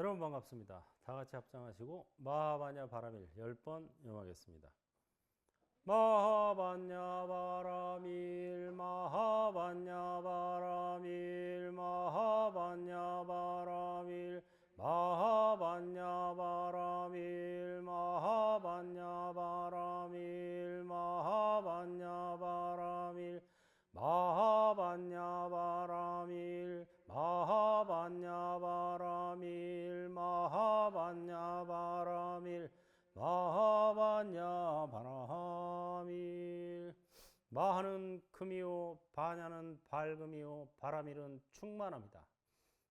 여러분 반갑습니다. 다 같이 합장하시고 마하바냐 바라밀 10번 염하겠습니다. 마하바냐 바라밀 마하바냐 바라밀 마하바냐 바라밀 마하바냐 바라밀 마하바냐 바라밀 마하바냐 바라밀 마하바냐 바라밀 마하바냐 바라밀 마하바냐 바라밀 마하바냐 바라밀. 마하는 금이요 바냐는 밝음이요 바라밀은 충만합니다.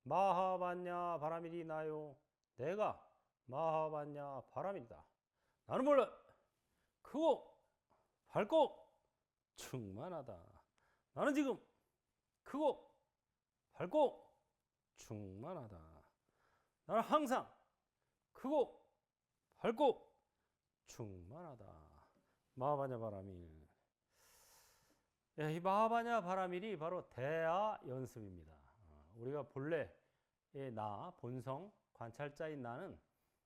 마하바냐 바라밀이 나요 내가 마하바냐 바라밀이다. 나는 몰라 크고 밝고 충만하다. 나는 지금 크고 밝고 충만하다. 나는 항상 크고 밝고 충만하다. 마하바냐 바라밀. 이 마하바냐 바라밀이 바로 대하 연습입니다. 우리가 본래의 나, 본성, 관찰자인 나는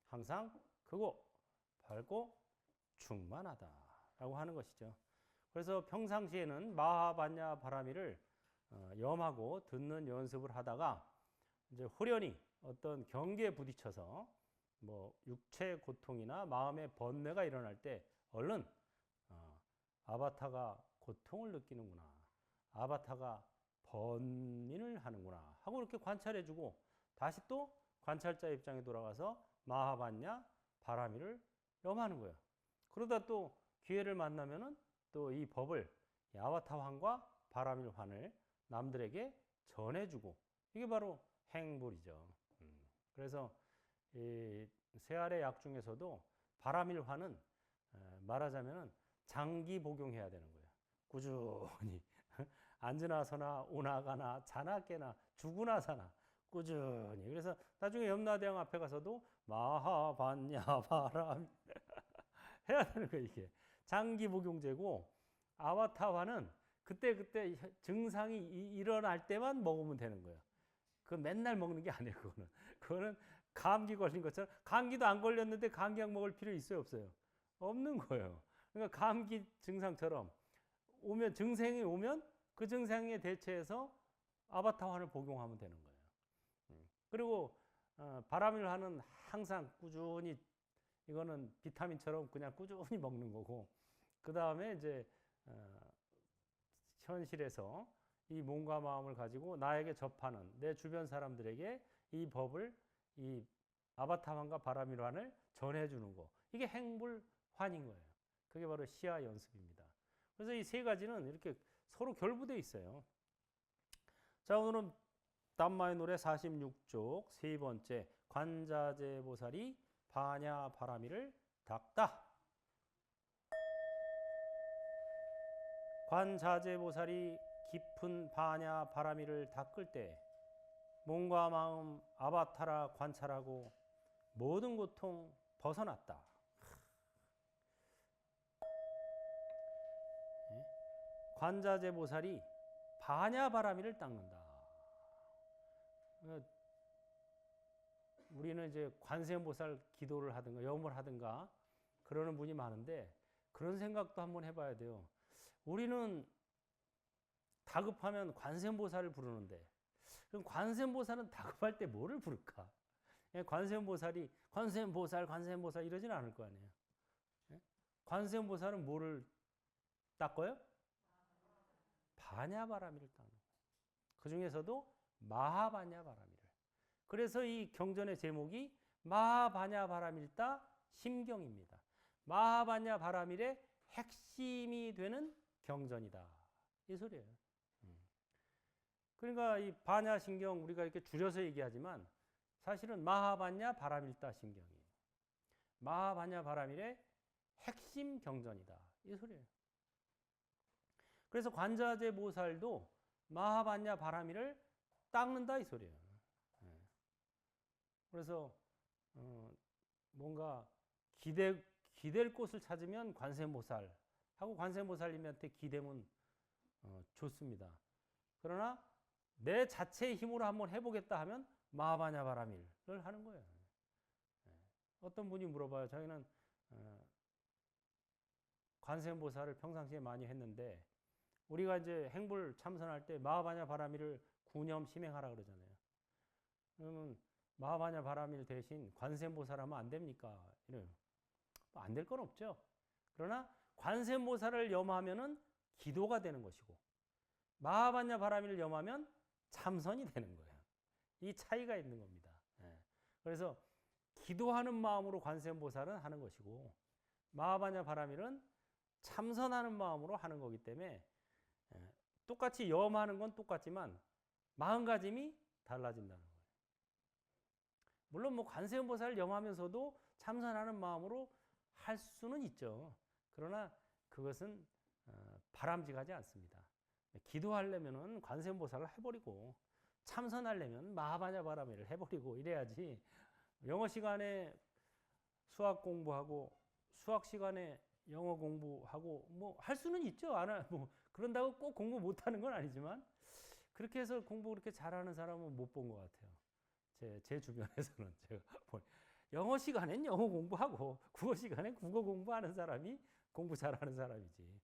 항상 크고 밝고 충만하다라고 하는 것이죠. 그래서 평상시에는 마하바냐 바라밀을 염하고 듣는 연습을 하다가 이제 호련히 어떤 경계에 부딪혀서 뭐 육체 고통이나 마음의 번뇌가 일어날 때 얼른 아바타가 고통을 느끼는구나, 아바타가 번민을 하는구나 하고 이렇게 관찰해주고 다시 또 관찰자 입장에 돌아가서 마하바냐 바라밀을 염하는 거예요. 그러다 또 기회를 만나면은 또 이 법을 아바타환과 바라밀환을 남들에게 전해주고 이게 바로 행불이죠. 그래서 이 세알의 약 중에서도 바라밀환은 말하자면은 장기 복용해야 되는 거예요. 꾸준히 앉으나 서나 오나 가나 자나 깨나 죽으나 사나 꾸준히. 그래서 나중에 염라대왕 앞에 가서도 마하바냐 바라밀 해야 되는 거예요. 이게 장기 복용제고 아바타환은 그때 증상이 일어날 때만 먹으면 되는 거예요. 그건 맨날 먹는 게 아니에요. 그거는 감기 걸린 것처럼 감기도 안 걸렸는데 감기약 먹을 필요 있어요, 없어요? 없는 거예요. 그러니까 감기 증상처럼 오면 증상이 오면 그 증상에 대처해서 아바타환을 복용하면 되는 거예요. 그리고 바라밀환은 항상 꾸준히 이거는 비타민처럼 그냥 꾸준히 먹는 거고 그 다음에 이제 현실에서 이 몸과 마음을 가지고 나에게 접하는 내 주변 사람들에게 이 법을 이 아바타환과 바라밀환을 전해주는 거 이게 행불환인 거예요. 그게 바로 시야 연습입니다. 그래서 이 세 가지는 이렇게 서로 결부되어 있어요. 자, 오늘은 담마의 노래 46쪽 세 번째 관자재 보살이 바냐 바라밀을 닦다. 관자재 보살이 깊은 바냐 바라밀을 닦을 때 몸과 마음 아바타라 관찰하고 모든 고통 벗어났다. 관자재 보살이 바냐 바라밀을 닦는다. 우리는 이제 관세음보살 기도를 하든가 염을 하든가 그러는 분이 많은데 그런 생각도 한번 해봐야 돼요. 우리는 다급하면 관세음보살을 부르는데 그럼 관세음보살은 다급할 때 뭐를 부를까? 관세음보살이 관세음보살 이러진 않을 거 아니에요. 관세음보살은 뭐를 닦아요? 바냐 바라밀을 닦는 거예요. 그 중에서도 마하바냐 바라밀을. 그래서 이 경전의 제목이 마하바냐 바라밀다 심경입니다. 마하바냐 바라밀의 핵심이 되는 경전이다. 이 소리예요. 그러니까 이 바냐 신경 우리가 이렇게 줄여서 얘기하지만 사실은 마하바냐 바라밀다 심경이에요. 마하바냐 바라밀의 핵심 경전이다. 이 소리예요. 그래서 관자재 보살도 마하바냐 바라밀을 닦는다 이 소리예요. 그래서 뭔가 기댈 곳을 찾으면 관세음보살 하고 관세음보살님한테 기대면 좋습니다. 그러나 내 자체의 힘으로 한번 해보겠다 하면 마하바냐 바라밀을 하는 거예요. 어떤 분이 물어봐요. 자기는 어, 관세음보살을 평상시에 많이 했는데 우리가 이제 행불 참선할 때 마하바냐 바라미를 구념 심행하라 그러잖아요. 그러면 마하바냐 바라미를 대신 관세음보살 하면 안 됩니까? 이래요. 안 될 건 없죠. 그러나 관세음보살을 염하면은 기도가 되는 것이고 마하바냐 바라미를 염하면 참선이 되는 거예요. 이 차이가 있는 겁니다. 예. 그래서 기도하는 마음으로 관세음보살은 하는 것이고 마하바냐 바라미는 참선하는 마음으로 하는 거기 때문에 똑같이 염하는 건 똑같지만 마음가짐이 달라진다는 거예요. 물론 뭐 관세음보살을 염하면서도 참선하는 마음으로 할 수는 있죠. 그러나 그것은 바람직하지 않습니다. 기도하려면은 관세음보살을 해버리고 참선하려면 마하바냐 바라미를 해버리고 이래야지 영어 시간에 수학 공부하고 수학 시간에 영어 공부하고 뭐 할 수는 있죠. 뭐 그런다고 꼭 공부 못하는 건 아니지만 그렇게 해서 공부 그렇게 잘하는 사람은 못 본 것 같아요. 제 주변에서는 제가 영어 시간엔 영어 공부하고 국어 시간엔 국어 공부하는 사람이 공부 잘하는 사람이지.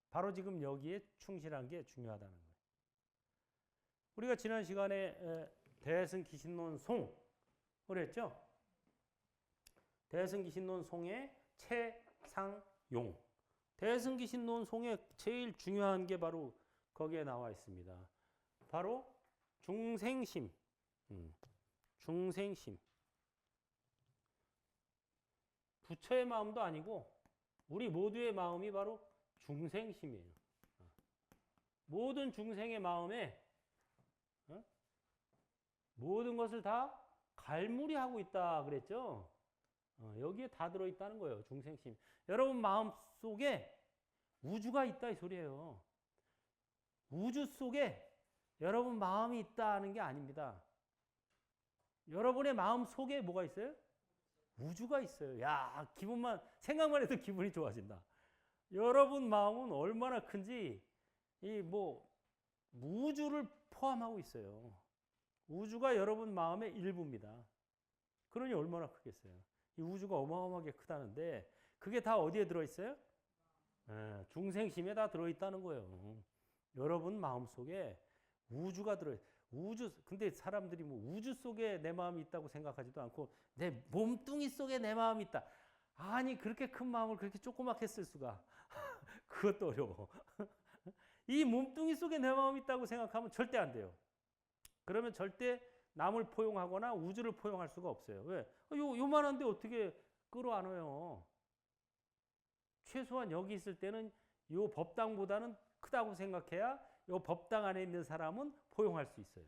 바로 지금 여기에 충실한 게 중요하다는 거예요. 우리가 지난 시간에 대승기신론 송을 했죠. 대승기신론 송의 최상용. 대승기신론 송의 제일 중요한 게 바로 거기에 나와 있습니다. 바로 중생심. 중생심. 부처의 마음도 아니고 우리 모두의 마음이 바로 중생심이에요. 모든 중생의 마음에 모든 것을 다 갈무리하고 있다 그랬죠. 여기에 다 들어있다는 거예요. 중생심. 여러분 마음 속에 우주가 있다 이 소리예요. 우주 속에 여러분 마음이 있다는 게 아닙니다. 여러분의 마음 속에 뭐가 있어요? 우주가 있어요. 야, 생각만 해도 기분이 좋아진다. 여러분 마음은 얼마나 큰지 우주를 포함하고 있어요. 우주가 여러분 마음의 일부입니다. 그러니 얼마나 크겠어요. 이 우주가 어마어마하게 크다는데 그게 다 어디에 들어있어요? 중생심에 다 들어있다는 거예요. 여러분 마음속에 우주가 들어있어요. 근데 사람들이 뭐 우주 속에 내 마음이 있다고 생각하지도 않고 내 몸뚱이 속에 내 마음이 있다. 아니 그렇게 큰 마음을 그렇게 조그맣게 쓸 수가. 그것도 어려워. 이 몸뚱이 속에 내 마음이 있다고 생각하면 절대 안 돼요. 그러면 절대 남을 포용하거나 우주를 포용할 수가 없어요. 왜? 요만한데 어떻게 끌어안아요? 최소한 여기 있을 때는 요 법당보다는 크다고 생각해야 요 법당 안에 있는 사람은 포용할 수 있어요.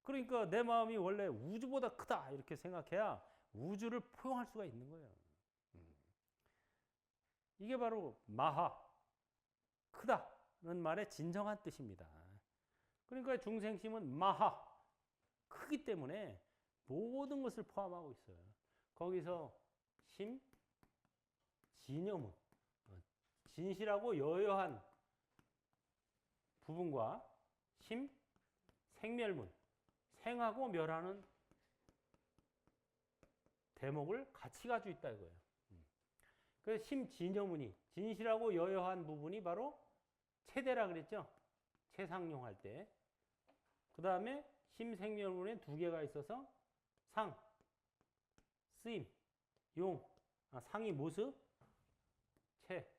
그러니까 내 마음이 원래 우주보다 크다 이렇게 생각해야 우주를 포용할 수가 있는 거예요. 이게 바로 마하, 크다는 말의 진정한 뜻입니다. 그러니까 중생심은 마하, 크기 때문에 모든 것을 포함하고 있어요. 거기서 심, 진여문, 진실하고 여여한 부분과 심, 생멸문, 생하고 멸하는 대목을 같이 가지고 있다 이거예요. 그래서 심진여문이 진실하고 여여한 부분이 바로 체대라 그랬죠. 최상용 할 때. 그 다음에 심생멸문에 두 개가 있어서 상, 쓰임, 용. 상이 모습, 체,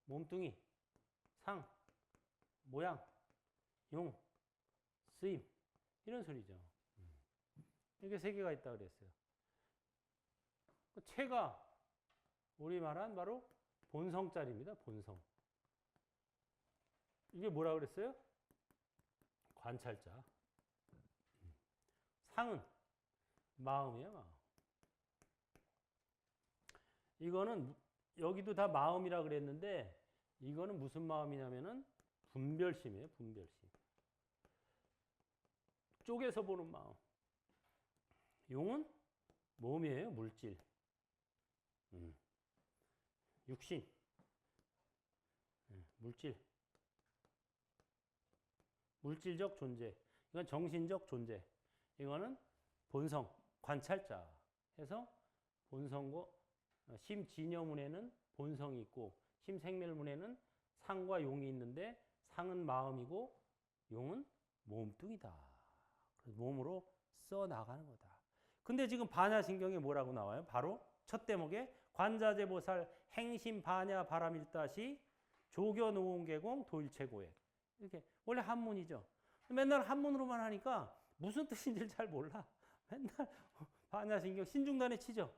몸뚱이, 상, 모양, 용, 쓰임. 이런 소리죠. 이게 세 개가 있다 그랬어요. 체가 우리 말한 바로 본성짜리입니다. 본성. 이게 뭐라 그랬어요? 관찰자. 상은 마음이에요. 마음. 이거는 여기도 다 마음이라 그랬는데 이거는 무슨 마음이냐면은 분별심이에요. 분별심. 쪼개서 보는 마음. 용은 몸이에요. 물질. 육신. 물질. 물질적 존재. 이건 정신적 존재. 이거는 본성. 관찰자 해서 본성고 심진여문에는 본성이 있고 심생멸문에는 상과 용이 있는데 상은 마음이고 용은 몸뚱이다. 그래서 몸으로 써 나가는 거다. 근데 지금 반야신경에 뭐라고 나와요? 바로 첫 대목에 관자재보살 행심 반야 바람일다시 조견오온계공 도일체고액. 이렇게 원래 한문이죠. 맨날 한문으로만 하니까 무슨 뜻인지를 잘 몰라. 맨날 반야신경 신중단에 치죠.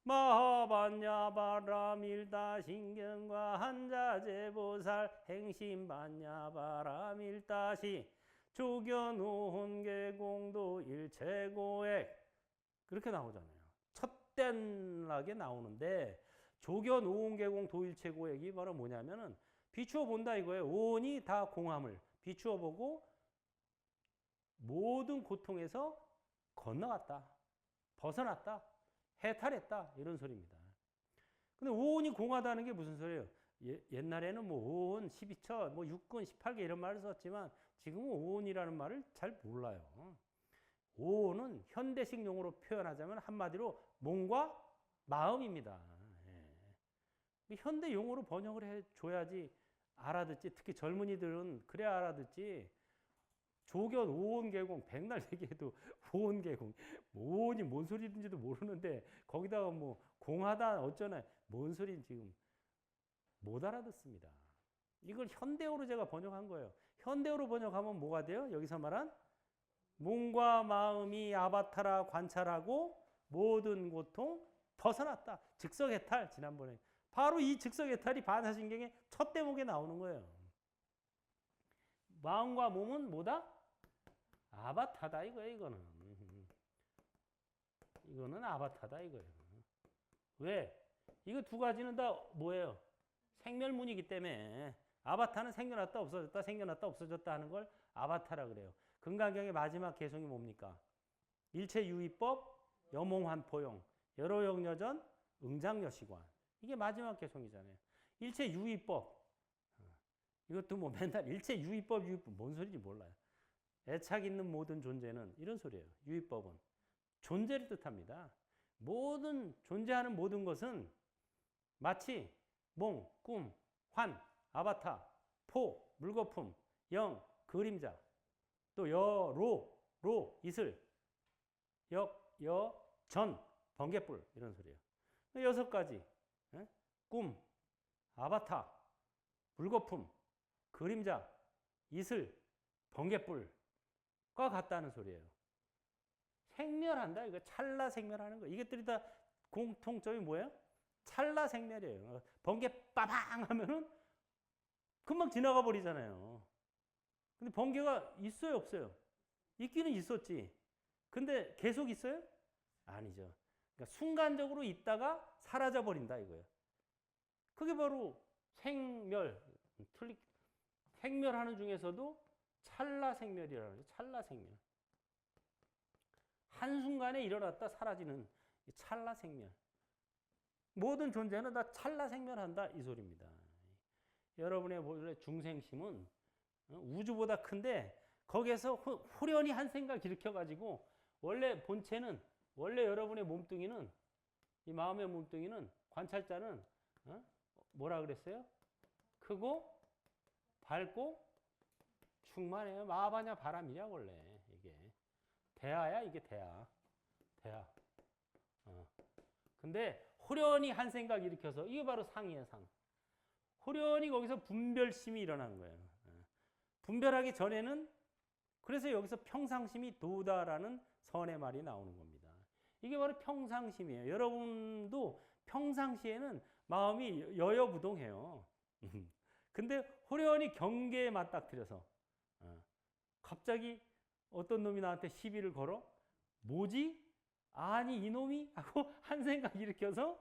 마하반야 바람일다신경과 한자재보살 행심반야 바람일다시 조견오온계공도 일체고액. 그렇게 나오잖아요. 첫댄락에 나오는데 조견오온계공 도일체고액이 바로 뭐냐면은 비추어 본다 이거예요. 오온이 다 공함을 비추어 보고 모든 고통에서 건너갔다. 벗어났다. 해탈했다. 이런 소리입니다. 근데 오온이 공하다는 게 무슨 소리예요? 옛날에는 뭐 오온, 12처, 뭐 육군, 18개 이런 말을 썼지만 지금은 오온이라는 말을 잘 몰라요. 오온은 현대식 용어로 표현하자면 한마디로 몸과 마음입니다. 예. 현대 용어로 번역을 해줘야지 알아듣지. 특히 젊은이들은 그래야 알아듣지. 조견 오온계공 백날 얘기해도 오온계공 오온이 뭔 소리인지도 모르는데 거기다가 뭐 공하다 어쩌나 뭔 소리인지 지금 못 알아듣습니다. 이걸 현대어로 제가 번역한 거예요. 현대어로 번역하면 뭐가 돼요? 여기서 말한 몸과 마음이 아바타라 관찰하고 모든 고통 벗어났다. 즉석해탈. 지난번에 바로 이 즉석해탈이 반야신경의 첫 대목에 나오는 거예요. 마음과 몸은 뭐다? 아바타다 이거예요. 이거는 아바타다 이거예요. 왜? 이거 두 가지는 다 뭐예요? 생멸문이기 때문에 아바타는 생겨났다 없어졌다 생겨났다 없어졌다 하는 걸 아바타라 그래요. 금강경의 마지막 개성이 뭡니까? 일체유의법, 여몽환포용, 여로영여전, 응장여시관. 이게 마지막 개성이잖아요. 일체유의법. 이것도 뭐 맨날 일체유의법, 유의법 뭔 소리인지 몰라요. 애착 있는 모든 존재는 이런 소리예요. 유의법은 존재를 뜻합니다. 모든 존재하는 모든 것은 마치 몽, 꿈, 환, 아바타, 포, 물거품, 영, 그림자, 또 로, 이슬, 전, 번개불 이런 소리예요. 6가지. 꿈, 아바타, 물거품, 그림자, 이슬, 번개불과 같다는 소리예요. 생멸한다. 이거 찰나 생멸하는 거. 이것들이 다 공통점이 뭐예요? 찰나 생멸이에요. 번개 빠방 하면은 금방 지나가 버리잖아요. 근데 번개가 있어요, 없어요? 있기는 있었지. 근데 계속 있어요? 아니죠. 그러니까 순간적으로 있다가 사라져 버린다 이거예요. 그게 바로 생멸. 생멸하는 중에서도 찰나 생멸이라는 거죠. 찰나 생멸. 한순간에 일어났다 사라지는 찰나 생멸. 모든 존재는 다 찰나 생멸한다 이 소리입니다. 여러분의 본래 중생심은 우주보다 큰데 거기에서 후련히 한 생각 일으켜가지고 원래 본체는 원래 여러분의 몸뚱이는 이 마음의 몸뚱이는 관찰자는 뭐라 그랬어요? 크고 밝고 충만해요. 마하바냐 바람이야 원래 이게 대하야 이게 대하. 근데 후련히 한 생각 일으켜서 이게 바로 상이에요 상. 후련히 거기서 분별심이 일어나는 거예요. 분별하기 전에는 그래서 여기서 평상심이 도다라는 선의 말이 나오는 겁니다. 이게 바로 평상심이에요. 여러분도 평상시에는 마음이 여여부동해요. 근데 후련히 경계에 맞닥뜨려서 갑자기 어떤 놈이 나한테 시비를 걸어? 뭐지? 아니 이놈이? 하고 한 생각 일으켜서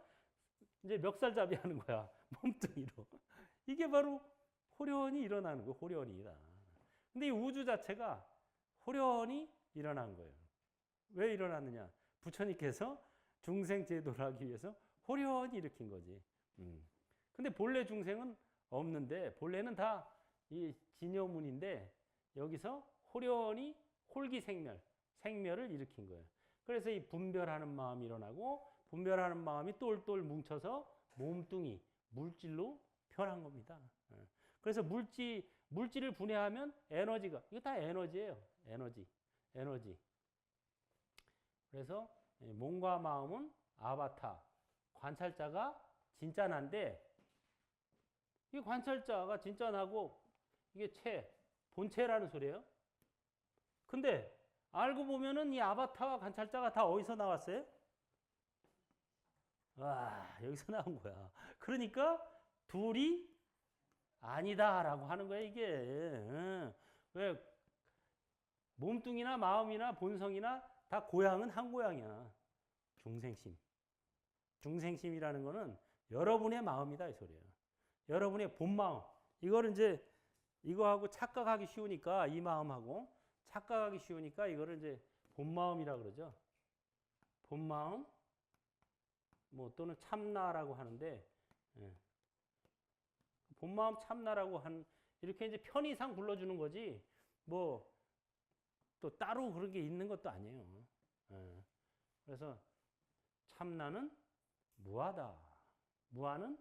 이제 멱살잡이 하는 거야. 몸뚱이로. 이게 바로 호련이 일어나는 거예요. 호련이다. 근데 이 우주 자체가 호련이 일어난 거예요. 왜 일어났느냐? 부처님께서 중생 제도를 하기 위해서 호련히 일으킨 거지. 근데 본래 중생은 없는데 본래는 다 이 진여문인데 여기서 호련히 홀기생멸, 생멸을 일으킨 거예요. 그래서 이 분별하는 마음이 일어나고 분별하는 마음이 똘똘 뭉쳐서 몸뚱이, 물질로 변한 겁니다. 그래서 물질을 분해하면 에너지가, 이거 다 에너지예요. 에너지. 그래서 몸과 마음은 아바타, 관찰자가 진짜 난데, 이 관찰자가 진짜 나고 이게 본체라는 소리예요. 근데 알고 보면은 이 아바타와 관찰자가 다 어디서 나왔어요? 여기서 나온 거야. 그러니까 둘이 아니다라고 하는 거야, 이게. 왜? 몸뚱이나 마음이나 본성이나 다 고향은 한 고향이야. 중생심. 중생심이라는 거는 여러분의 마음이다, 이 소리예요. 여러분의 본마음. 이거를 이제, 이거하고 착각하기 쉬우니까, 이 마음하고 착각하기 쉬우니까 이거를 이제 본마음이라 그러죠. 본마음, 또는 참나라고 하는데, 본마음 참나라고 이렇게 이제 편의상 불러주는 거지, 또 따로 그런 게 있는 것도 아니에요. 그래서 참나는 무하다. 무하는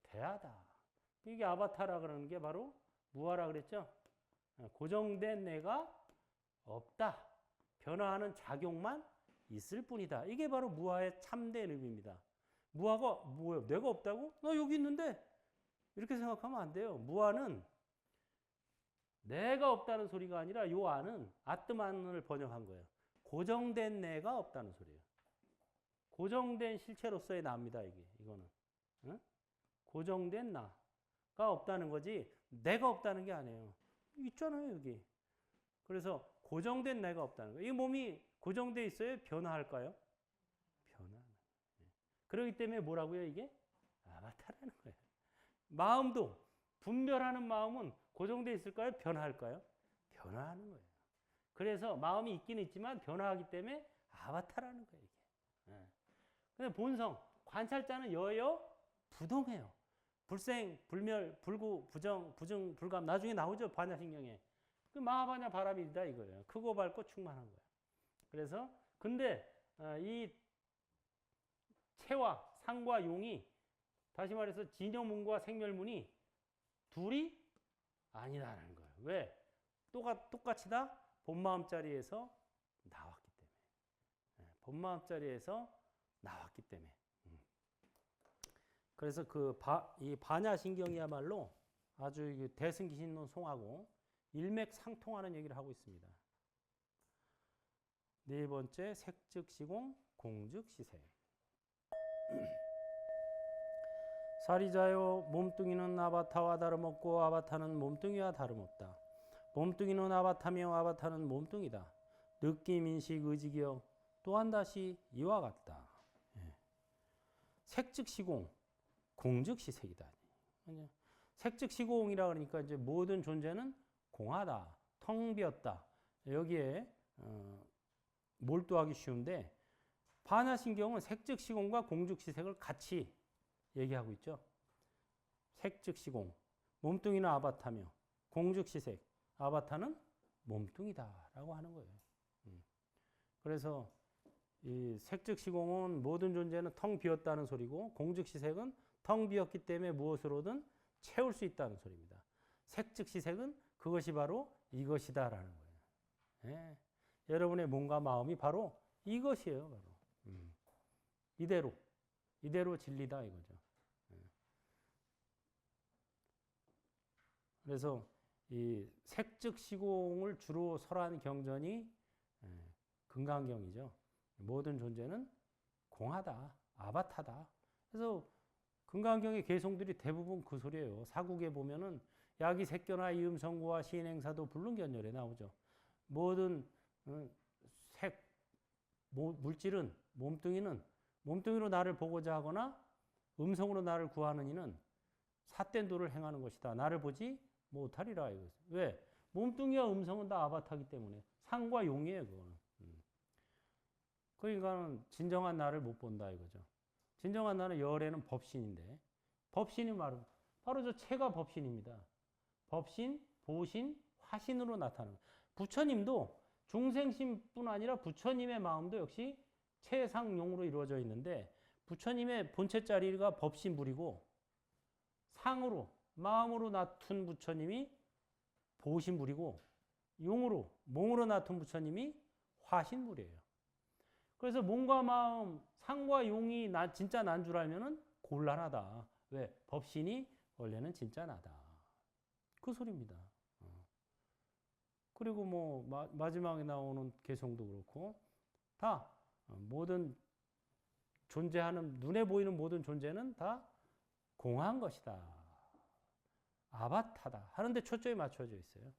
대하다. 이게 아바타라 그러는 게 바로 무하라 그랬죠. 고정된 내가 없다. 변화하는 작용만 있을 뿐이다. 이게 바로 무하의 참된 의미입니다. 무하가 뭐예요? 내가 없다고? 나 여기 있는데. 이렇게 생각하면 안 돼요. 무하는 내가 없다는 소리가 아니라 요 안은 아트만을 번역한 거예요. 고정된 내가 없다는 소리예요. 고정된 실체로서의 나입니다. 이거는. 응? 고정된 나가 없다는 거지 내가 없다는 게 아니에요. 있잖아요, 여기. 그래서 고정된 내가 없다는 거예요. 이 몸이 고정돼 있어요? 변화할까요? 변화하는 거예요. 그렇기 때문에 뭐라고요, 이게? 아바타라는 거예요. 마음도 분별하는 마음은 고정돼 있을까요? 변화할까요? 변화하는 거예요. 그래서 마음이 있긴 있지만 변화하기 때문에 아바타라는 거예요, 이게. 근데 본성, 관찰자는 여여 부동해요. 불생, 불멸, 불구, 부정, 부증, 불감. 나중에 나오죠, 반야신경에. 그 마하반야 바람이다 이거예요. 크고 밝고 충만한 거예요. 그래서 근데 이 체와 상과 용이, 다시 말해서 진여문과 생멸문이 둘이 아니다라는 거예요. 왜? 똑같이 다 본마음 자리에서 나왔기 때문에. 본마음 자리에서 나왔기 때문에. 그래서 이 반야신경이야말로 아주 대승기신론 송하고 일맥상통하는 얘기를 하고 있습니다. 네 번째, 색즉시공, 공즉시색. 사리자여, 몸뚱이는 아바타와 다름없고 아바타는 몸뚱이와 다름없다. 몸뚱이는 아바타며 아바타는 몸뚱이다. 느낌, 인식, 의지기억 또한 다시 이와 같다. 색즉시공, 공즉시색이다. 색즉시공이라 그러니까 이제 모든 존재는 공하다, 텅 비었다. 여기에 몰두하기 쉬운데, 반야신경은 색즉시공과 공즉시색을 같이 얘기하고 있죠. 색즉시공, 몸뚱이는 아바타며, 공즉시색, 아바타는 몸뚱이다라고 하는 거예요. 그래서 이 색즉시공은 모든 존재는 텅 비었다는 소리고, 공즉시색은 텅 비었기 때문에 무엇으로든 채울 수 있다는 소리입니다. 색즉시색은 그것이 바로 이것이다라는 거예요. 여러분의 몸과 마음이 바로 이것이에요. 바로. 이대로 진리다 이거죠. 그래서 이 색즉시공을 주로 설한 경전이 금강경이죠. 모든 존재는 공하다, 아바타다. 그래서 금강경의 개송들이 대부분 그 소리예요. 사국에 보면은 야기 색견화 이음성구와 시인행사도 불능견열에 나오죠. 모든 물질은, 몸뚱이로 나를 보고자 하거나 음성으로 나를 구하는 이는 삿된 도를 행하는 것이다. 나를 보지 못하리라 이거죠. 왜? 몸뚱이와 음성은 다 아바타기 때문에 상과 용이에요, 그거는. 그러니까는 진정한 나를 못 본다 이거죠. 진정한 나는 열에는 법신인데, 법신이 바로 저 체가 법신입니다. 법신, 보신, 화신으로 나타나는. 부처님도 중생심뿐 아니라 부처님의 마음도 역시 최상용으로 이루어져 있는데 부처님의 본체 자리가 법신불이고 상으로 마음으로 나툰 부처님이 보신불이고 용으로 몸으로 나툰 부처님이 화신불이에요. 그래서 몸과 마음, 상과 용이 진짜 난 줄 알면은 곤란하다. 왜? 법신이 원래는 진짜 나다. 그 소리입니다. 그리고 뭐 마지막에 나오는 개성도 그렇고 다 모든 존재하는 눈에 보이는 모든 존재는 다 공한 것이다. 아바타다. 하는데 초점이 맞춰져 있어요.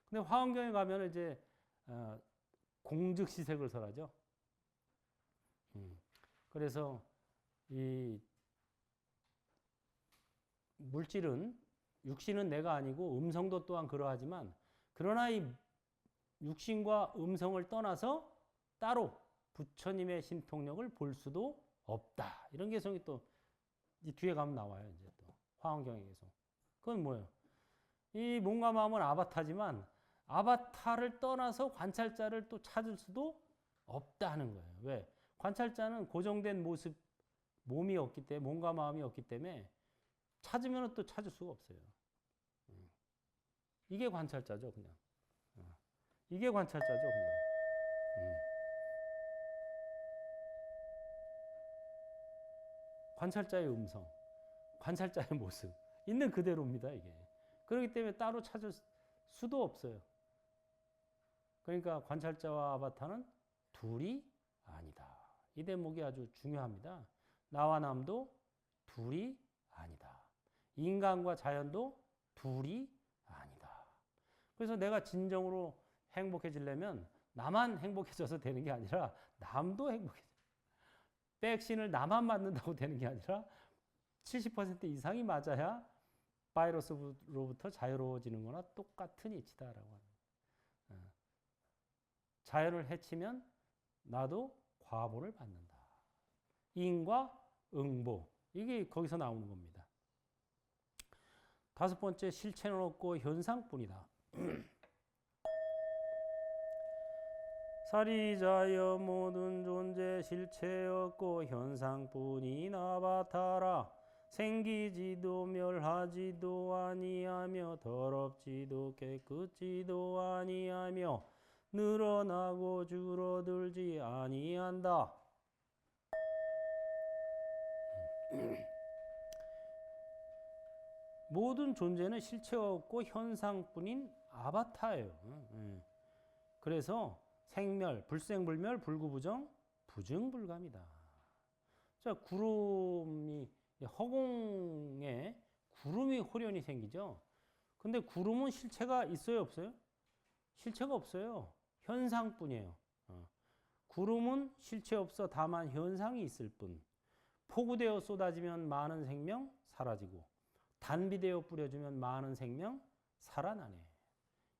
근데 화엄경에 가면 이제 공즉시색을 설하죠. 그래서 이 물질은 육신은 내가 아니고 음성도 또한 그러하지만 그러나 이 육신과 음성을 떠나서 따로 부처님의 신통력을 볼 수도 없다. 이런 개성이 또 이 뒤에 가면 나와요. 이제 또 화엄경의 개성. 그건 뭐예요? 이 몸과 마음은 아바타지만 아바타를 떠나서 관찰자를 또 찾을 수도 없다는 거예요. 왜? 관찰자는 고정된 모습, 몸이 없기 때문에, 몸과 마음이 없기 때문에 찾으면 또 찾을 수가 없어요. 이게 관찰자죠, 그냥. 이게 관찰자죠, 그냥. 관찰자의 음성, 관찰자의 모습, 있는 그대로입니다, 이게. 그렇기 때문에 따로 찾을 수도 없어요. 그러니까 관찰자와 아바타는 둘이 아니다. 이 대목이 아주 중요합니다. 나와 남도 둘이 아니다. 인간과 자연도 둘이 아니다. 그래서 내가 진정으로 행복해지려면 나만 행복해져서 되는 게 아니라 남도 행복해져. 백신을 나만 맞는다고 되는 게 아니라 70% 이상이 맞아야 바이러스로부터 자유로워지는 거나 똑같은 이치다라고 합니다. 자연을 해치면 나도 과보를 받는다. 인과 응보. 이게 거기서 나오는 겁니다. 다섯 번째, 실체는 없고 현상뿐이다. 사리자여 모든 존재 실체 없고 현상뿐인 아바타라. 생기지도 멸하지도 아니하며 더럽지도 깨끗지도 아니하며 늘어나고 줄어들지 아니한다. 모든 존재는 실체가 없고 현상뿐인 아바타예요. 그래서 생멸, 불생불멸, 불구부정, 부증불감이다. 자, 구름이 허공에 구름이 호련히 생기죠. 근데 구름은 실체가 있어요, 없어요? 실체가 없어요. 현상뿐이에요. 구름은 실체 없어 다만 현상이 있을 뿐. 폭우되어 쏟아지면 많은 생명 사라지고 단비되어 뿌려주면 많은 생명 살아나네.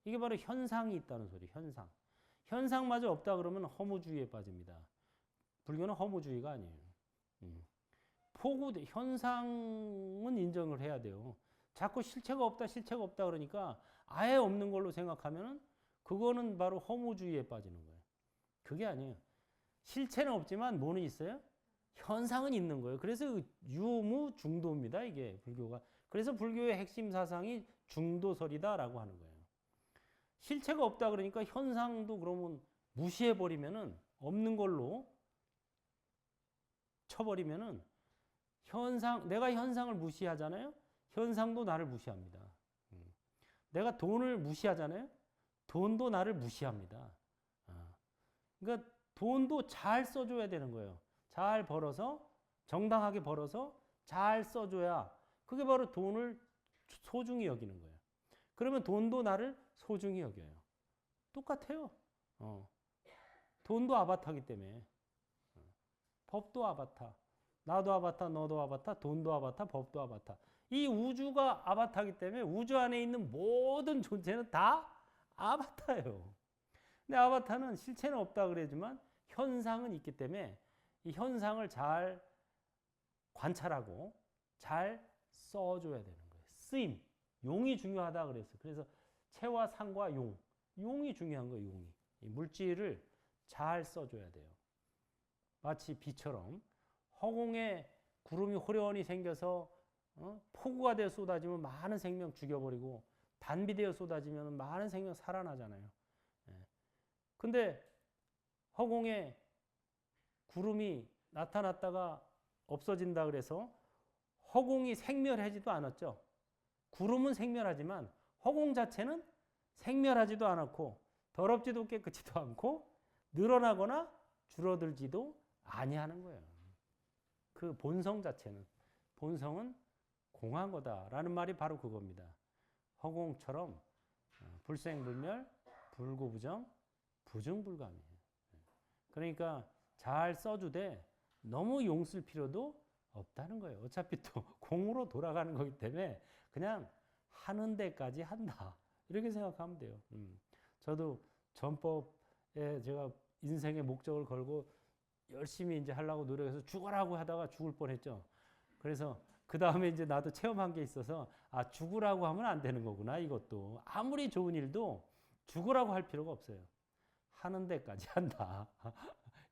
이게 바로 현상이 있다는 소리. 현상. 현상마저 없다 그러면 허무주의에 빠집니다. 불교는 허무주의가 아니에요. 현상은 인정을 해야 돼요. 자꾸 실체가 없다, 실체가 없다 그러니까 아예 없는 걸로 생각하면 그거는 바로 허무주의에 빠지는 거예요. 그게 아니에요. 실체는 없지만 뭐는 있어요? 현상은 있는 거예요. 그래서 유무 중도입니다. 이게 불교가. 그래서 불교의 핵심 사상이 중도설이다라고 하는 거예요. 실체가 없다 그러니까 현상도 그러면 무시해버리면은 없는 걸로 쳐버리면은 내가 현상을 무시하잖아요. 현상도 나를 무시합니다. 내가 돈을 무시하잖아요. 돈도 나를 무시합니다. 그러니까 돈도 잘 써줘야 되는 거예요. 잘 벌어서 정당하게 벌어서 잘 써줘야 그게 바로 돈을 소중히 여기는 거예요. 그러면 돈도 나를 소중히 여겨요. 똑같아요. 돈도 아바타이기 때문에. 법도 아바타. 나도 아바타, 너도 아바타, 돈도 아바타, 법도 아바타. 이 우주가 아바타이기 때문에 우주 안에 있는 모든 존재는 다 아바타예요. 근데 아바타는 실체는 없다 그러지만 현상은 있기 때문에 이 현상을 잘 관찰하고 잘 써줘야 되는 거예요. 쓰임. 용이 중요하다 그랬어요. 그래서 체와 상과 용. 용이 중요한 거예요, 용이. 이 물질을 잘 써줘야 돼요. 마치 비처럼 허공에 구름이 호련히 생겨서 폭우가 되어 쏟아지면 많은 생명 죽여버리고 단비되어 쏟아지면 많은 생명 살아나잖아요. 근데 허공에 구름이 나타났다가 없어진다 그래서 허공이 생멸하지도 않았죠. 구름은 생멸하지만 허공 자체는 생멸하지도 않았고 더럽지도 깨끗지도 않고 늘어나거나 줄어들지도 아니하는 거예요. 그 본성 자체는, 본성은 공한 거다라는 말이 바로 그겁니다. 허공처럼 불생불멸, 불구부정, 부증불감이에요. 그러니까 잘 써주되 너무 용 쓸 필요도 없다는 거예요. 어차피 또 공으로 돌아가는 거기 때문에 그냥 하는 데까지 한다. 이렇게 생각하면 돼요. 저도 전법에 제가 인생의 목적을 걸고 열심히 이제 하려고 노력해서 죽으라고 하다가 죽을 뻔했죠. 그래서 그 다음에 이제 나도 체험한 게 있어서 아, 죽으라고 하면 안 되는 거구나. 이것도 아무리 좋은 일도 죽으라고 할 필요가 없어요. 하는 데까지 한다.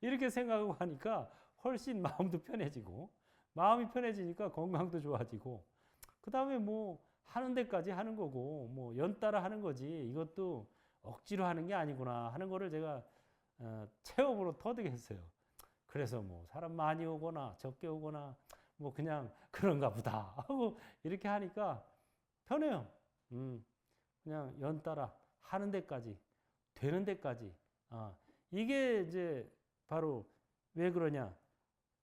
이렇게 생각하고 하니까 훨씬 마음도 편해지고 마음이 편해지니까 건강도 좋아지고 그 다음에 뭐 하는 데까지 하는 거고 뭐 연따라 하는 거지 이것도 억지로 하는 게 아니구나 하는 거를 제가 체험으로 터득했어요. 그래서 뭐 사람 많이 오거나 적게 오거나 뭐 그냥 그런가 보다 하고 이렇게 하니까 편해요. 그냥 연따라 하는 데까지 되는 데까지. 이게 이제 바로 왜 그러냐?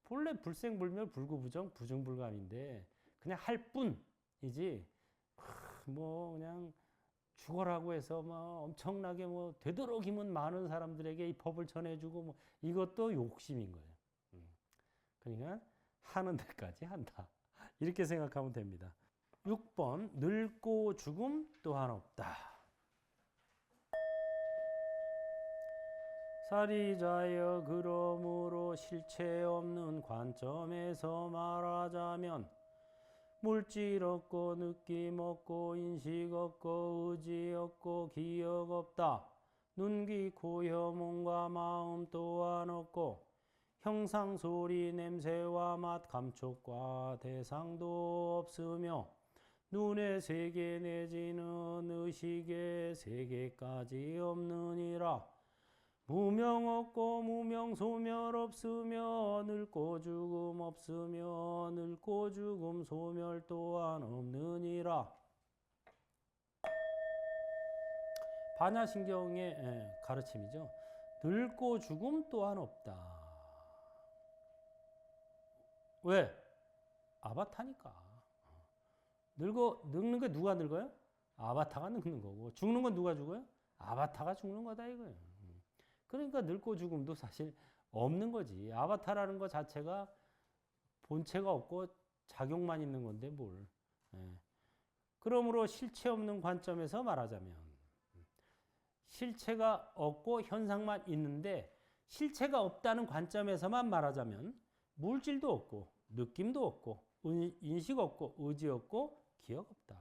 본래 불생불멸 불구부정 부증불감인데 그냥 할 뿐이지 뭐 그냥 죽어라고 해서 뭐 엄청나게 뭐 되도록이면 많은 사람들에게 이 법을 전해주고 뭐 이것도 욕심인 거예요. 그러니까 하는 데까지 한다. 이렇게 생각하면 됩니다. 6번 늙고 죽음 또한 없다. 사리자여 그러므로 실체 없는 관점에서 말하자면 물질 없고 느낌 없고 인식 없고 의지 없고 기억 없다. 눈, 귀, 코, 혀, 몸과 마음 또한 없고 형상, 소리, 냄새와 맛, 감촉과 대상도 없으며 눈의 세계 내지는 의식의 세계까지 없느니라. 무명 없고 무명 소멸 없으며 늙고 죽음 없으며 늙고 죽음 소멸 또한 없느니라. 반야신경의 가르침이죠. 늙고 죽음 또한 없다. 왜? 아바타니까. 늙는 게 누가 늙어요? 아바타가 늙는 거고 죽는 건 누가 죽어요? 아바타가 죽는 거다 이거예요. 그러니까 늙고 죽음도 사실 없는 거지. 아바타라는 것 자체가 본체가 없고 작용만 있는 건데 뭘. 그러므로 실체 없는 관점에서 말하자면 실체가 없고 현상만 있는데 실체가 없다는 관점에서만 말하자면 물질도 없고 느낌도 없고 인식 없고 의지 없고 기억 없다.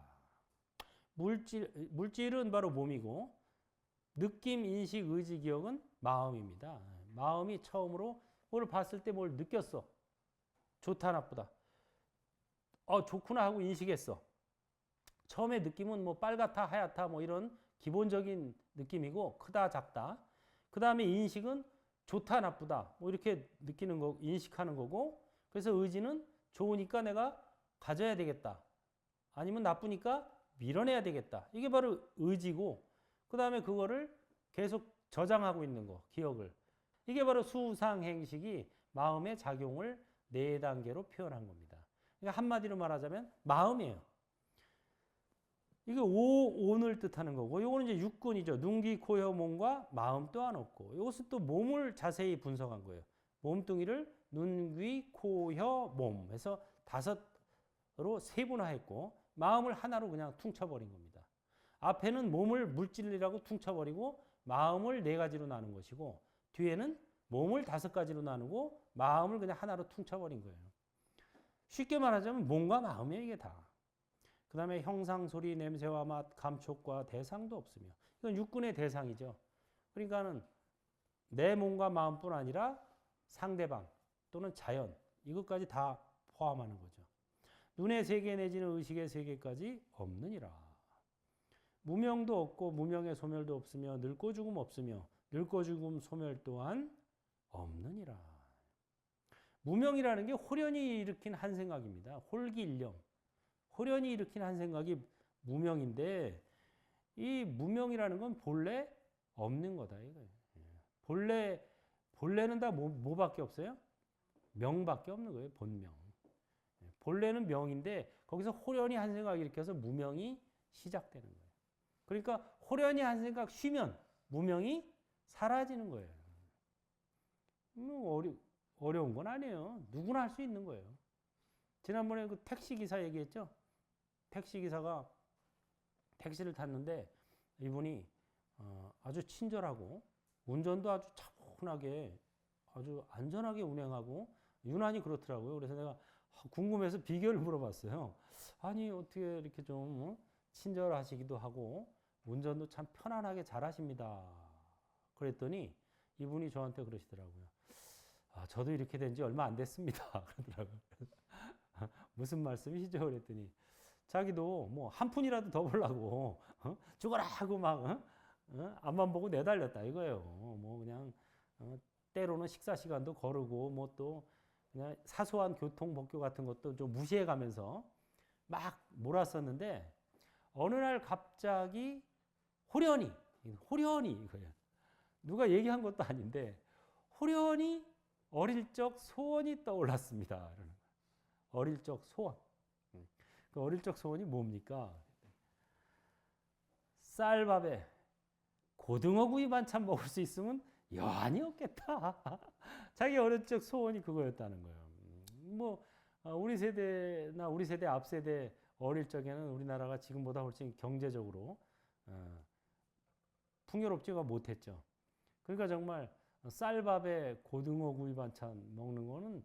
물질은 바로 몸이고 느낌, 인식, 의지, 기억은 마음입니다. 마음이 처음으로 뭘 봤을 때 뭘 느꼈어. 좋다, 나쁘다. 좋구나 하고 인식했어. 처음에 느낌은 뭐 빨갛다, 하얗다 뭐 이런 기본적인 느낌이고 크다, 작다. 그 다음에 인식은 좋다, 나쁘다 뭐 이렇게 느끼는 거, 인식하는 거고 그래서 의지는 좋으니까 내가 가져야 되겠다. 아니면 나쁘니까 밀어내야 되겠다. 이게 바로 의지고 그 다음에 그거를 계속 저장하고 있는 거, 기억을. 이게 바로 수상행식이 마음의 작용을 4단계로 표현한 겁니다. 그러니까 한마디로 말하자면 마음이에요. 이게 온을 뜻하는 거고 이거는 이제 육근이죠. 눈, 귀, 코, 혀, 몸과 마음 또한 없고 이것은 또 몸을 자세히 분석한 거예요. 몸뚱이를 눈, 귀, 코, 혀, 몸 해서 5로 세분화했고 마음을 하나로 그냥 퉁쳐버린 겁니다. 앞에는 몸을 물질이라고 퉁쳐버리고 마음을 4가지로 나눈 것이고 뒤에는 몸을 5가지로 나누고 마음을 그냥 하나로 퉁쳐버린 거예요. 쉽게 말하자면 몸과 마음이에요, 이게 다. 그 다음에 형상, 소리, 냄새와 맛, 감촉과 대상도 없으며 이건 육군의 대상이죠. 그러니까는 내 몸과 마음뿐 아니라 상대방 또는 자연 이것까지 다 포함하는 거죠. 눈의 세계 내지는 의식의 세계까지 없느니라. 무명도 없고 무명의 소멸도 없으며 늙고 죽음 없으며 늙고 죽음 소멸 또한 없느니라. 무명이라는 게 호련이 일으킨 한 생각입니다. 홀기일념. 호련이 일으킨 한 생각이 무명인데 이 무명이라는 건 본래 없는 거다 이거예요. 본래는 다 뭐밖에 없어요? 명밖에 없는 거예요. 본명. 본래는 명인데 거기서 호련이 한 생각이 일으켜서 무명이 시작되는 거예요. 그러니까 호련이 한 생각 쉬면 무명이 사라지는 거예요. 어려운 건 아니에요. 누구나 할 수 있는 거예요. 지난번에 그 택시기사 얘기했죠? 택시기사가 택시를 탔는데 이분이 아주 친절하고 운전도 아주 차분하게 아주 안전하게 운행하고 유난히 그렇더라고요. 그래서 내가 궁금해서 비결을 물어봤어요. 아니 어떻게 이렇게 좀 친절하시기도 하고 운전도 참 편안하게 잘하십니다. 그랬더니 이분이 저한테 그러시더라고요. 저도 이렇게 된 지 얼마 안 됐습니다. 그러더라고요. 무슨 말씀이시죠? 그랬더니 자기도 뭐 한 푼이라도 더 벌라고 죽어라 하고 막 앞만 보고 내달렸다 이거예요. 뭐 그냥 때로는 식사 시간도 거르고 뭐 또 그냥 사소한 교통 법규 같은 것도 좀 무시해 가면서 막 몰았었는데 어느 날 갑자기 호련히 이거예요. 누가 얘기한 것도 아닌데 호련히 어릴 적 소원이 떠올랐습니다. 어릴 적 소원. 그 어릴 적 소원이 뭡니까? 쌀밥에 고등어 구이 반찬 먹을 수 있으면 여한이 없겠다. 자기 어릴 적 소원이 그거였다는 거예요. 뭐 우리 세대 앞 세대 어릴 적에는 우리나라가 지금보다 훨씬 경제적으로 풍요롭지가 못했죠. 그러니까 정말 쌀밥에 고등어 구이 반찬 먹는 거는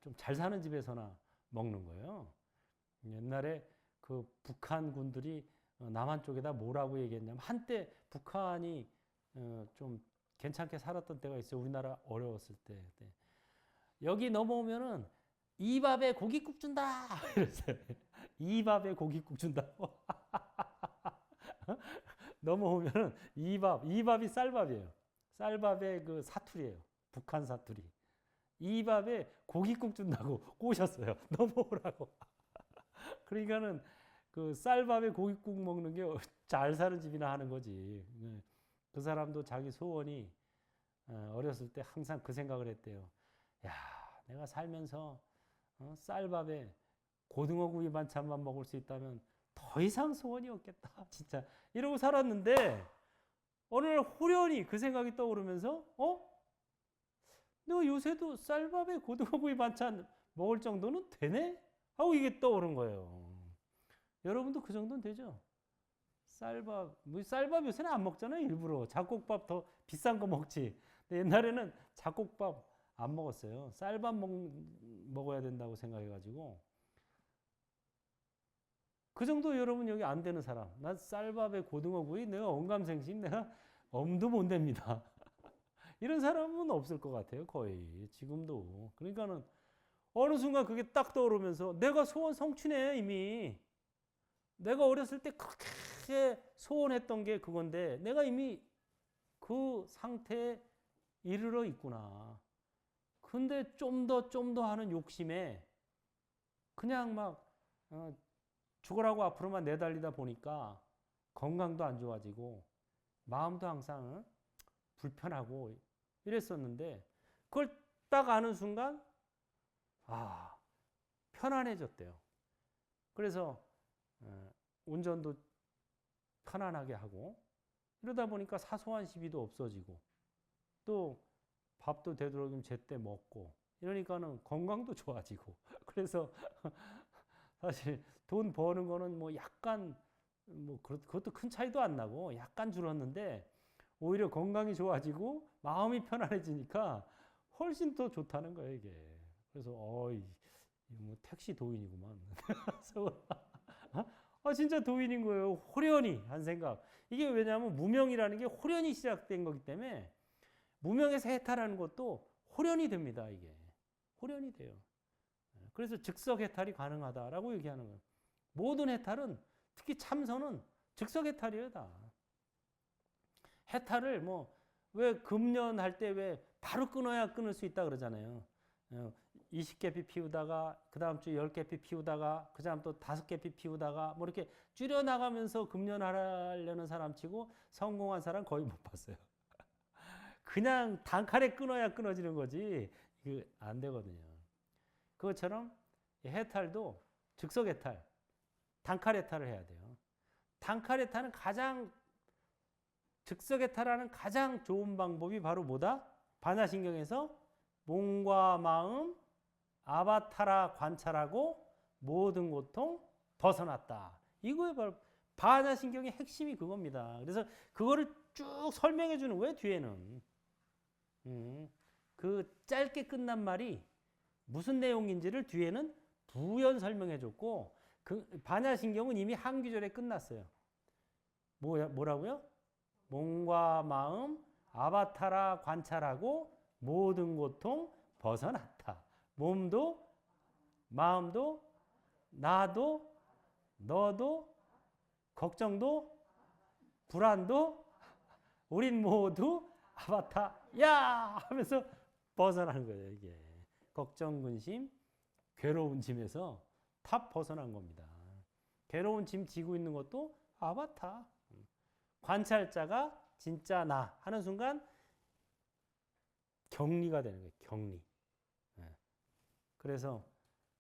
좀 잘 사는 집에서나 먹는 거예요. 옛날에 그 북한 군들이 남한 쪽에다 뭐라고 얘기했냐면 한때 북한이 좀 괜찮게 살았던 때가 있어요. 우리나라 어려웠을 때. 여기 넘어오면은 이 밥에 고깃국 준다. 이랬어요. 이 밥에 고깃국 준다고. 넘어오면은 이 밥이 쌀밥이에요. 쌀밥에 그 사투리예요. 북한 사투리. 이 밥에 고깃국 준다고 꼬셨어요. 넘어오라고. 그러니까는 그 쌀밥에 고깃국 먹는 게 잘 사는 집이나 하는 거지. 그 사람도 자기 소원이 어렸을 때 항상 그 생각을 했대요. 야, 내가 살면서 쌀밥에 고등어 구이 반찬만 먹을 수 있다면 더 이상 소원이 없겠다. 진짜 이러고 살았는데 어느 날 호련히 그 생각이 떠오르면서 너 요새도 쌀밥에 고등어 구이 반찬 먹을 정도는 되네? 하고 이게 떠오른 거예요. 여러분도 그 정도는 되죠? 쌀밥 요새는 안 먹잖아요, 일부러. 잡곡밥 더 비싼 거 먹지. 근데 옛날에는 잡곡밥 안 먹었어요. 쌀밥 먹어야 된다고 생각해가지고. 그 정도 여러분 여기 안 되는 사람. 난 쌀밥에 고등어구이 내가 언감생심 내가 엄도 못 냅니다. 이런 사람은 없을 것 같아요, 거의. 지금도. 그러니까는 어느 순간 그게 딱 떠오르면서 내가 소원 성취네, 이미. 내가 어렸을 때 그렇게 소원했던 게 그건데 내가 이미 그 상태에 이르러 있구나. 근데 좀 더 하는 욕심에 그냥 막 죽으라고 앞으로만 내달리다 보니까 건강도 안 좋아지고 마음도 항상 불편하고 이랬었는데 그걸 딱 아는 순간 편안해졌대요. 그래서 운전도 편안하게 하고 이러다 보니까 사소한 시비도 없어지고 또 밥도 되도록이면 제때 먹고 이러니까는 건강도 좋아지고 그래서 사실 돈 버는 거는 뭐 약간 뭐 그것도 큰 차이도 안 나고 약간 줄었는데 오히려 건강이 좋아지고 마음이 편안해지니까 훨씬 더 좋다는 거예요, 이게. 그래서 뭐 택시 도인이구만. 진짜 도인인 거예요. 호련히 한 생각. 이게 왜냐하면 무명이라는 게 호련히 시작된 거기 때문에 무명에서 해탈하는 것도 호련이 됩니다. 이게 호련이 돼요. 그래서 즉석 해탈이 가능하다라고 얘기하는 거예요. 모든 해탈은 특히 참선은 즉석 해탈이에요. 다. 해탈을 뭐 왜 금연할 때 왜 바로 끊어야 끊을 수 있다 그러잖아요. 20개피 피우다가 그 다음 주에 10개피 피우다가 그 다음 또 5개피 피우다가 뭐 이렇게 줄여나가면서 금연하려는 사람 치고 성공한 사람 거의 못 봤어요. 그냥 단칼에 끊어야 끊어지는 거지 이거 안 되거든요. 그것처럼 해탈도 즉석 해탈, 단칼 해탈을 해야 돼요. 단칼 해탈은 즉석 해탈하는 가장 좋은 방법이 바로 뭐다? 반야신경에서 몸과 마음 아바타라 관찰하고 모든 고통 벗어났다. 이거에 바로 반야신경의 핵심이 그겁니다. 그래서 그거를 쭉 설명해 주는 거예요. 뒤에는 그 짧게 끝난 말이 무슨 내용인지를 뒤에는 부연 설명해 줬고 그 반야신경은 이미 한 구절에 끝났어요. 뭐라고요? 몸과 마음 아바타라 관찰하고 모든 고통 벗어났다. 몸도 마음도 나도 너도 걱정도 불안도 우린 모두 아바타야 하면서 벗어나는 거예요. 이게 걱정, 근심, 괴로운 짐에서 다 벗어난 겁니다. 괴로운 짐 지고 있는 것도 아바타. 관찰자가 진짜 나 하는 순간 격리가 되는 거예요. 격리. 그래서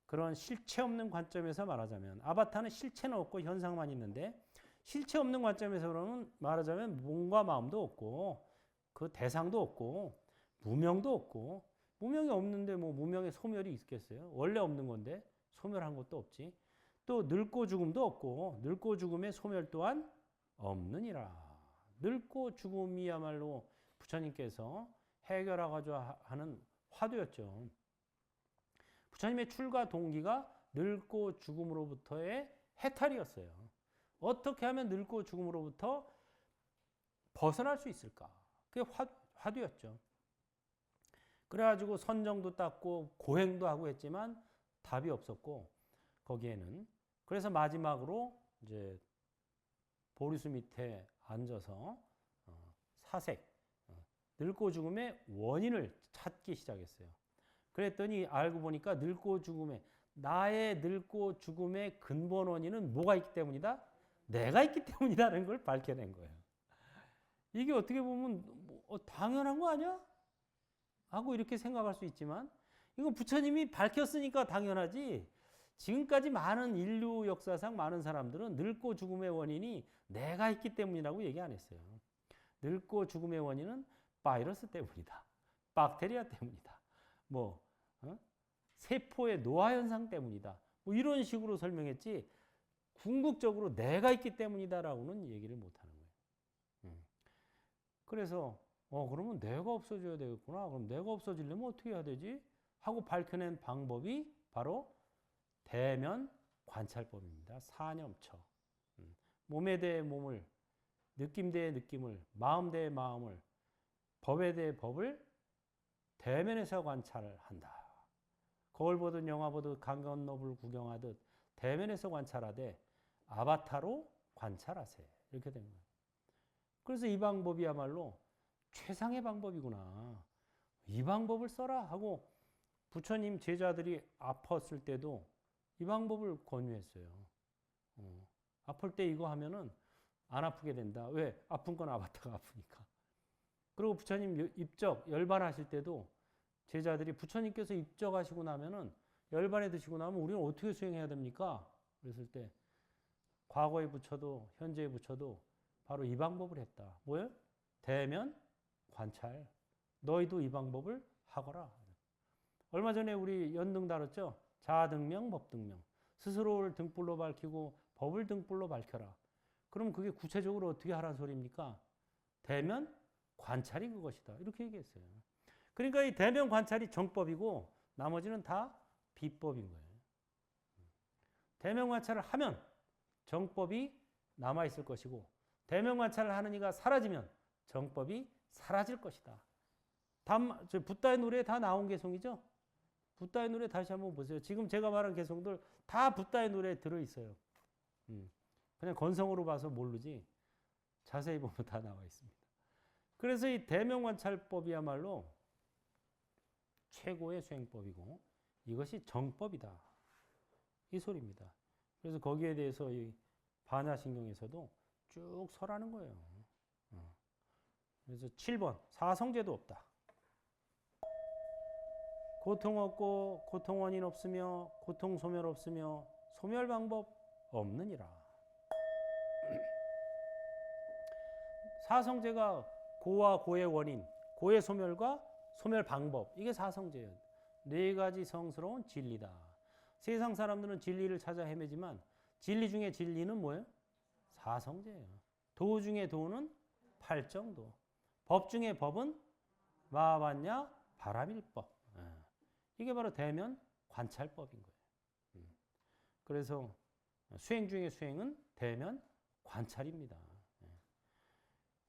그런 실체 없는 관점에서 말하자면 아바타는 실체는 없고 현상만 있는데 실체 없는 관점에서 말하자면 몸과 마음도 없고 그 대상도 없고 무명도 없고 무명이 없는데 뭐 무명의 소멸이 있겠어요? 원래 없는 건데 소멸한 것도 없지. 또 늙고 죽음도 없고 늙고 죽음의 소멸 또한 없느니라. 늙고 죽음이야말로 부처님께서 해결하고자 하는 화두였죠. 부처님의 출가 동기가 늙고 죽음으로부터의 해탈이었어요. 어떻게 하면 늙고 죽음으로부터 벗어날 수 있을까? 그게 화두였죠. 그래가지고 선정도 땄고 고행도 하고 했지만 답이 없었고 거기에는 그래서 마지막으로 이제 보리수 밑에 앉아서 사색 늙고 죽음의 원인을 찾기 시작했어요. 그랬더니 알고 보니까 늙고 죽음의 나의 늙고 죽음의 근본 원인은 뭐가 있기 때문이다? 내가 있기 때문이라는 걸 밝혀낸 거예요. 이게 어떻게 보면 당연한 거 아니야? 하고 이렇게 생각할 수 있지만 이건 부처님이 밝혔으니까 당연하지. 지금까지 많은 인류 역사상 많은 사람들은 늙고 죽음의 원인이 내가 있기 때문이라고 얘기 안 했어요. 늙고 죽음의 원인은 바이러스 때문이다. 박테리아 때문이다. 세포의 노화 현상 때문이다. 이런 식으로 설명했지 궁극적으로 내가 있기 때문이다라고는 얘기를 못 하는 거예요. 그래서 그러면 내가 없어져야 되겠구나. 그럼 내가 없어지려면 어떻게 해야 되지? 하고 밝혀낸 방법이 바로 대면 관찰법입니다. 사념처. 몸에 대해 몸을, 느낌 대해 느낌을, 마음 대해 마음을, 법에 대해 법을 대면에서 관찰한다. 거울 보듯 영화 보듯 강 건너불 구경하듯 대면에서 관찰하되 아바타로 관찰하세. 이렇게 된 거예요. 그래서 이 방법이야말로 최상의 방법이구나. 이 방법을 써라 하고 부처님 제자들이 아팠을 때도 이 방법을 권유했어요. 아플 때 이거 하면은 안 아프게 된다. 왜? 아픈 건 아바타가 아프니까. 그리고 부처님 입적, 열반하실 때도 제자들이 부처님께서 입적하시고 나면은 열반에 드시고 나면 우리는 어떻게 수행해야 됩니까? 그랬을 때 과거의 부처도 현재의 부처도 바로 이 방법을 했다. 뭐예요? 대면 관찰. 너희도 이 방법을 하거라. 얼마 전에 우리 연등 다뤘죠? 자등명, 법등명. 스스로를 등불로 밝히고 법을 등불로 밝혀라. 그럼 그게 구체적으로 어떻게 하라는 소리입니까? 대면 관찰이 그것이다. 이렇게 얘기했어요. 그러니까 이 대면 관찰이 정법이고 나머지는 다 비법인 거예요. 대면 관찰을 하면 정법이 남아있을 것이고 대면 관찰을 하는 이가 사라지면 정법이 사라질 것이다. 붓다의 노래에 다 나온 개성이죠? 붓다의 노래 다시 한번 보세요. 지금 제가 말한 개성들 다 붓다의 노래에 들어있어요. 그냥 건성으로 봐서 모르지 자세히 보면 다 나와 있습니다. 그래서 이 대명관찰법이야말로 최고의 수행법이고 이것이 정법이다. 이 소리입니다. 그래서 거기에 대해서 이 반야신경에서도 쭉 설하는 거예요. 그래서 7번 사성제도 없다. 고통 없고 고통 원인 없으며 고통 소멸 없으며 소멸 방법 없느니라. 사성제가 고와 고의 원인, 고의 소멸과 소멸 방법, 이게 사성제예요. 네 가지 성스러운 진리다. 세상 사람들은 진리를 찾아 헤매지만 진리 중에 진리는 뭐예요? 사성제예요. 도 중에 도는 팔정도. 법 중에 법은 마하반야 바라밀법. 이게 바로 대면 관찰법인 거예요. 그래서 수행 중에 수행은 대면 관찰입니다.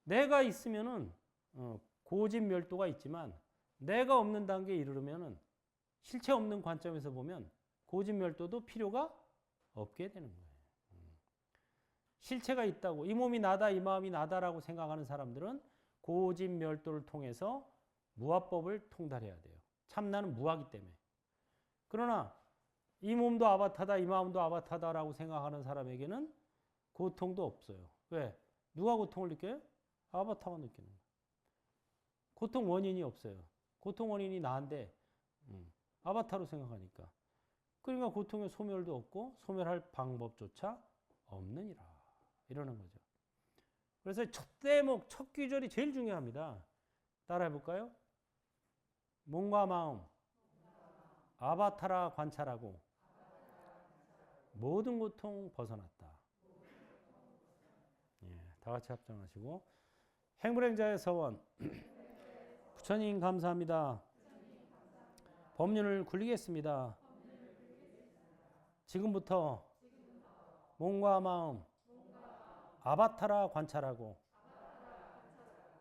내가 있으면은 고집멸도가 있지만 내가 없는 단계에 이르르면은 실체 없는 관점에서 보면 고집멸도도 필요가 없게 되는 거예요. 실체가 있다고 이 몸이 나다 이 마음이 나다라고 생각하는 사람들은 고집멸도를 통해서 무아법을 통달해야 돼요. 참나는 무아기 때문에. 그러나 이 몸도 아바타다 이 마음도 아바타다라고 생각하는 사람에게는 고통도 없어요. 왜? 누가 고통을 느껴요? 아바타가 느끼는 거예요. 고통 원인이 없어요. 고통 원인이 나인데 아바타로 생각하니까. 그러니까 고통의 소멸도 없고 소멸할 방법조차 없느니라. 이러는 거죠. 그래서 첫 대목, 첫 귀절이 제일 중요합니다. 따라해 볼까요? 몸과 마음, 아바타라 관찰하고 모든 고통 벗어났다. 예, 다 같이 합장하시고 행불행자의 서원 부처님 감사합니다. 법륜을 굴리겠습니다. 지금부터 몸과 마음 아바타라 관찰하고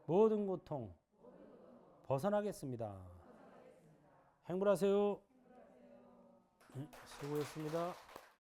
모든 고통 벗어나겠습니다. 행불하세요. 수고했습니다.